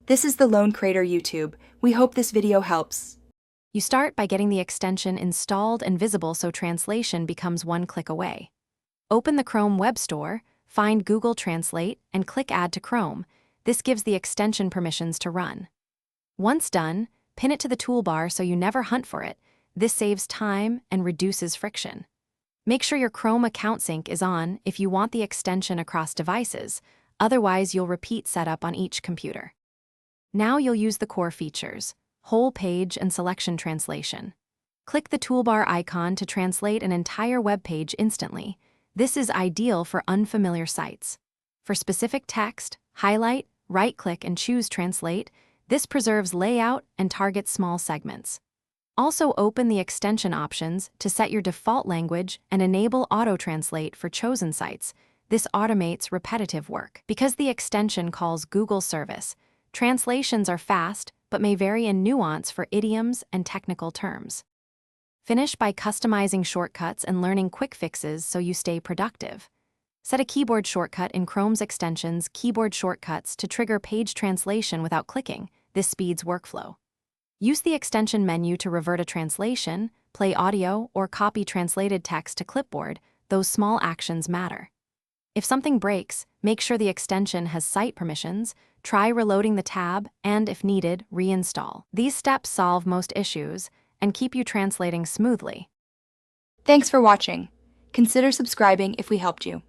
This is the Lone Crater YouTube. We hope this video helps. You start by getting the extension installed and visible so translation becomes one click away. Open the Chrome Web Store, find Google Translate, and click Add to Chrome. This gives the extension permissions to run. Once done, pin it to the toolbar so you never hunt for it. This saves time and reduces friction. Make sure your Chrome account sync is on if you want the extension across devices, otherwise you'll repeat setup on each computer. Now you'll use the core features, whole page and selection translation. Click the toolbar icon to translate an entire web page instantly. This is ideal for unfamiliar sites. For specific text, highlight, right-click and choose Translate. This preserves layout and targets small segments. Also open the extension options to set your default language and enable auto-translate for chosen sites. This automates repetitive work. Because the extension calls Google service, translations are fast but may vary in nuance for idioms and technical terms. Finish by customizing shortcuts and learning quick fixes so you stay productive. Set a keyboard shortcut in Chrome's extensions keyboard shortcuts to trigger page translation without clicking. This speeds workflow. Use the extension menu to revert a translation, play audio, or copy translated text to clipboard. Those small actions matter. If something breaks, make sure the extension has site permissions, try reloading the tab, and if needed, reinstall. These steps solve most issues and keep you translating smoothly. Thanks for watching. Consider subscribing if we helped you.